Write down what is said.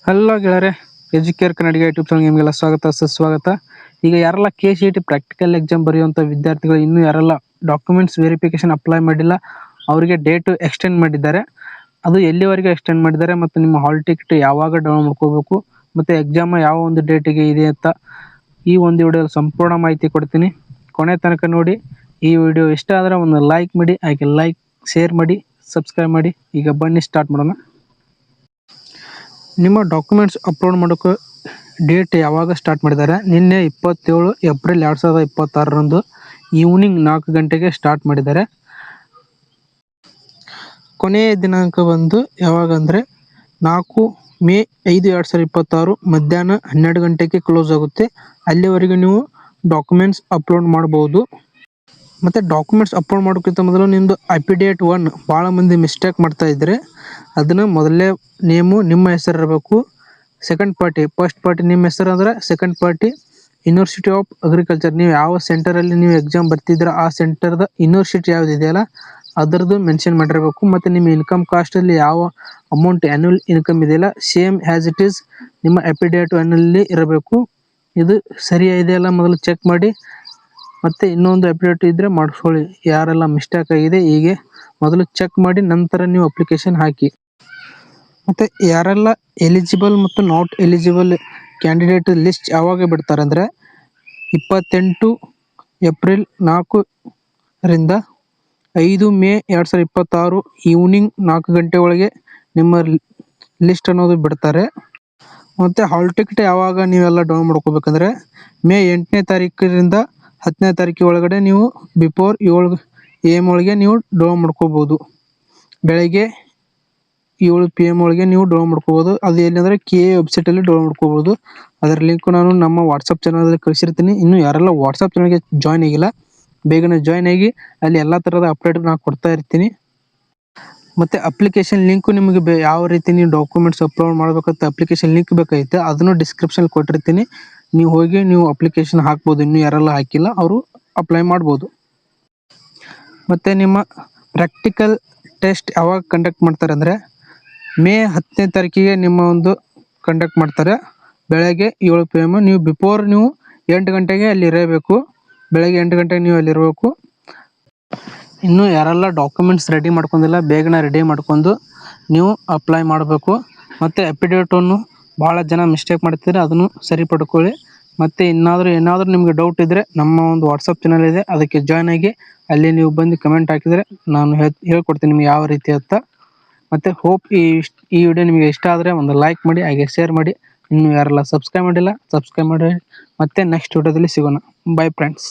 Hello ಗೆಳೆಯರೆ, Educare ಕನ್ನಡಿಗ YouTube channel ನಿಮಗೆಲ್ಲ ಸ್ವಾಗತ ಸುಸ್ವಾಗತ. ಈಗ ಯಾರೆಲ್ಲ KCET ಪ್ರಾಕ್ಟಿಕಲ್ ಎಕ್ಸಾಮ್ ಬರೆಯುವಂಥ ವಿದ್ಯಾರ್ಥಿಗಳು ಇನ್ನೂ ಯಾರೆಲ್ಲ ಡಾಕ್ಯುಮೆಂಟ್ಸ್ ವೆರಿಫಿಕೇಶನ್ ಅಪ್ಲೈ ಮಾಡಿಲ್ಲ ಅವರಿಗೆ ಡೇಟ್ ಎಕ್ಸ್ಟೆಂಡ್ ಮಾಡಿದ್ದಾರೆ. ಅದು ಎಲ್ಲಿವರೆಗೆ ಎಕ್ಸ್ಟೆಂಡ್ ಮಾಡಿದ್ದಾರೆ ಮತ್ತು ನಿಮ್ಮ ಹಾಲ್ ಟಿಕೆಟ್ ಯಾವಾಗ ಡೌನ್ ಮಾಡ್ಕೋಬೇಕು ಮತ್ತು ಎಕ್ಸಾಮ್ ಯಾವ ಒಂದು ಡೇಟಿಗೆ ಇದೆ ಅಂತ ಈ ಒಂದು ವಿಡಿಯೋದಲ್ಲಿ ಸಂಪೂರ್ಣ ಮಾಹಿತಿ ಕೊಡ್ತೀನಿ. ಕೊನೆ ತನಕ ನೋಡಿ. ಈ ವಿಡಿಯೋ ಇಷ್ಟ ಆದರೆ ಒಂದು ಲೈಕ್ ಮಾಡಿ, ಹಾಗೆ ಲೈಕ್ ಶೇರ್ ಮಾಡಿ, ಸಬ್ಸ್ಕ್ರೈಬ್ ಮಾಡಿ. ಈಗ ಬನ್ನಿ ಸ್ಟಾರ್ಟ್ ಮಾಡೋಣ. ನಿಮ್ಮ ಡಾಕ್ಯುಮೆಂಟ್ಸ್ ಅಪ್ಲೋಡ್ ಮಾಡೋಕ್ಕೆ ಡೇಟ್ ಯಾವಾಗ ಸ್ಟಾರ್ಟ್ ಮಾಡಿದ್ದಾರೆ? ನಿನ್ನೆ 27 ಏಪ್ರಿಲ್ 2026ರಂದು ಈವ್ನಿಂಗ್ 4 ಗಂಟೆಗೆ ಸ್ಟಾರ್ಟ್ ಮಾಡಿದ್ದಾರೆ. ಕೊನೆಯ ದಿನಾಂಕ ಬಂದು ಯಾವಾಗ ಅಂದರೆ 4 ಮೇ 5 2026 ಮಧ್ಯಾಹ್ನ 12 ಗಂಟೆಗೆ ಕ್ಲೋಸ್ ಆಗುತ್ತೆ. ಅಲ್ಲಿವರೆಗೆ ನೀವು ಡಾಕ್ಯುಮೆಂಟ್ಸ್ ಅಪ್ಲೋಡ್ ಮಾಡ್ಬೋದು. ಮತ್ತು ಡಾಕ್ಯುಮೆಂಟ್ಸ್ ಅಪ್ಲೋಡ್ ಮಾಡೋಕ್ಕಿಂತ ಮೊದಲು ನಿಮ್ಮದು ಅಫಿಡೇಟ್ 1 ಭಾಳ ಮಂದಿ ಮಿಸ್ಟೇಕ್ ಮಾಡ್ತಾ ಇದ್ದರೆ ಅದನ್ನು ಮೊದಲೇ ನೇಮು ನಿಮ್ಮ ಹೆಸರು ಇರಬೇಕು. ಸೆಕೆಂಡ್ ಪಾರ್ಟಿ, ಫಸ್ಟ್ ಪಾರ್ಟಿ ನಿಮ್ಮ ಹೆಸರು ಅಂದರೆ second party university of agriculture. ನೀವು ಯಾವ ಸೆಂಟರಲ್ಲಿ ನೀವು ಎಕ್ಸಾಮ್ ಬರ್ತಿದ್ರೆ ಆ ಸೆಂಟರ್ದ ಯೂನಿವರ್ಸಿಟಿ ಯಾವುದಿದೆಯಲ್ಲ ಅದರದ್ದು ಮೆನ್ಷನ್ ಮಾಡಿರಬೇಕು. ಮತ್ತು ನಿಮ್ಮ ಇನ್ಕಮ್ ಕಾಸ್ಟಲ್ಲಿ ಯಾವ ಅಮೌಂಟ್ ಆ್ಯನ್ಯುವಲ್ ಇನ್ಕಮ್ ಇದೆಯಲ್ಲ ಸೇಮ್ ಆ್ಯಸ್ ಇಟ್ ಈಸ್ ನಿಮ್ಮ ಅಫಿಡೇಟ್ 1ನಲ್ಲಿ ಇರಬೇಕು. ಇದು ಸರಿಯಾಗಿದೆಯಲ್ಲ ಮೊದಲು ಚೆಕ್ ಮಾಡಿ. ಮತ್ತು ಇನ್ನೊಂದು ಅಪ್ಡೇಟ್ ಇದ್ದರೆ ಮಾಡಿಸ್ಕೊಳ್ಳಿ. ಯಾರೆಲ್ಲ ಮಿಸ್ಟೇಕ್ ಆಗಿದೆ ಹೀಗೆ ಮೊದಲು ಚೆಕ್ ಮಾಡಿ ನಂತರ ನೀವು ಅಪ್ಲಿಕೇಶನ್ ಹಾಕಿ. ಮತ್ತು ಯಾರೆಲ್ಲ ಎಲಿಜಿಬಲ್ ಮತ್ತು ನಾಟ್ ಎಲಿಜಿಬಲ್ ಕ್ಯಾಂಡಿಡೇಟ್ ಲಿಸ್ಟ್ ಯಾವಾಗ ಬಿಡ್ತಾರೆ ಅಂದರೆ 28 ಏಪ್ರಿಲ್ 4ರಿಂದ 5 ಮೇ 2026 ಈವ್ನಿಂಗ್ 4 ಗಂಟೆ ಒಳಗೆ ನಿಮ್ಮ ಲಿಸ್ಟ್ ಅನ್ನೋದು ಬಿಡ್ತಾರೆ. ಮತ್ತು ಹಾಲ್ ಟಿಕೆಟ್ ಯಾವಾಗ ನೀವೆಲ್ಲ ಡೌನ್ ಮಾಡ್ಕೋಬೇಕಂದ್ರೆ ಮೇ 8ನೇ ತಾರೀಕರಿಂದ 10ನೇ ತಾರೀಕಿಗೆ ಒಳಗಡೆ ನೀವು ಬಿಫೋರ್ 7 AM ಒಳಗೆ ನೀವು ಡೌನ್ ಮಾಡ್ಕೋಬೋದು. ಬೆಳಗ್ಗೆ 7 PM ಒಳಗೆ ನೀವು ಡೌನ್ ಮಾಡ್ಕೋಬೋದು. ಅದು ಎಲ್ಲಿಂದರೆ KA ವೆಬ್ಸೈಟಲ್ಲಿ ಡೌನ್ ಮಾಡ್ಕೋಬೋದು. ಅದರ ಲಿಂಕು ನಾನು ನಮ್ಮ ವಾಟ್ಸಪ್ ಚಾನಲಲ್ಲಿ ಕಳಿಸಿರ್ತೀನಿ. ಇನ್ನೂ ಯಾರೆಲ್ಲ ವಾಟ್ಸಪ್ ಚಾನಲ್ಗೆ ಜಾಯ್ನ್ ಆಗಿಲ್ಲ ಬೇಗನೆ ಜಾಯ್ನ್ ಆಗಿ, ಅಲ್ಲಿ ಎಲ್ಲ ಥರದ ಅಪ್ಡೇಟ್ ನಾನು ಕೊಡ್ತಾ ಇರ್ತೀನಿ. ಮತ್ತು ಅಪ್ಲಿಕೇಶನ್ ಲಿಂಕು ನಿಮಗೆ ಯಾವ ರೀತಿ ನೀವು ಡಾಕ್ಯುಮೆಂಟ್ಸ್ ಅಪ್ಲೋಡ್ ಮಾಡಬೇಕಂತ ಅಪ್ಲಿಕೇಶನ್ ಲಿಂಕ್ ಬೇಕಾಗಿತ್ತು ಅದನ್ನು ಡಿಸ್ಕ್ರಿಪ್ಷನ್ ಕೊಟ್ಟಿರ್ತೀನಿ. ನೀವು ಹೋಗಿ ನೀವು ಅಪ್ಲಿಕೇಶನ್ ಹಾಕ್ಬೋದು. ಇನ್ನೂ ಯಾರೆಲ್ಲ ಹಾಕಿಲ್ಲ ಅವರು ಅಪ್ಲೈ ಮಾಡ್ಬೋದು. ಮತ್ತು ನಿಮ್ಮ ಪ್ರಾಕ್ಟಿಕಲ್ ಟೆಸ್ಟ್ ಯಾವಾಗ ಕಂಡಕ್ಟ್ ಮಾಡ್ತಾರೆ ಅಂದರೆ ಮೇ 10ನೇ ತಾರೀಕಿಗೆ ನಿಮ್ಮ ಒಂದು ಕಂಡಕ್ಟ್ ಮಾಡ್ತಾರೆ. ಬೆಳಗ್ಗೆ 7 PM. ನೀವು ಬಿಫೋರ್ ನೀವು 8 ಗಂಟೆಗೆ ಅಲ್ಲಿ ಇರಬೇಕು. ಬೆಳಗ್ಗೆ 8 ಗಂಟೆಗೆ ನೀವು ಅಲ್ಲಿರಬೇಕು. ಇನ್ನೂ ಯಾರೆಲ್ಲ ಡಾಕ್ಯುಮೆಂಟ್ಸ್ ರೆಡಿ ಮಾಡ್ಕೊಂಡಿಲ್ಲ ಬೇಗನೆ ರೆಡಿ ಮಾಡ್ಕೊಂಡು ನೀವು ಅಪ್ಲೈ ಮಾಡಬೇಕು. ಮತ್ತು ಅಫಿಡೇಟನ್ನು ಭಾಳ ಜನ ಮಿಸ್ಟೇಕ್ ಮಾಡ್ತಿದ್ರೆ ಅದನ್ನು ಸರಿಪಡ್ಕೊಳ್ಳಿ. ಮತ್ತು ಏನಾದರೂ ನಿಮಗೆ ಡೌಟ್ ಇದ್ದರೆ ನಮ್ಮ ಒಂದು ವಾಟ್ಸಪ್ ಚಾನಲ್ ಇದೆ, ಅದಕ್ಕೆ ಜಾಯ್ನ್ ಆಗಿ ಅಲ್ಲಿ ನೀವು ಬಂದು ಕಮೆಂಟ್ ಹಾಕಿದರೆ ನಾನು ಹೇಳ್ಕೊಡ್ತೀನಿ ನಿಮಗೆ ಯಾವ ರೀತಿ ಅಂತ. ಮತ್ತು ಹೋಪ್ ಈ ವಿಡಿಯೋ ನಿಮಗೆ ಇಷ್ಟ ಆದರೆ ಒಂದು ಲೈಕ್ ಮಾಡಿ, ಹಾಗೆ ಶೇರ್ ಮಾಡಿ. ಇನ್ನೂ ಯಾರೆಲ್ಲ ಸಬ್ಸ್ಕ್ರೈಬ್ ಮಾಡಿಲ್ಲ ಸಬ್ಸ್ಕ್ರೈಬ್ ಮಾಡಿ. ಮತ್ತೆ ನೆಕ್ಸ್ಟ್ ವಿಡಿಯೋದಲ್ಲಿ ಸಿಗೋಣ. By friends.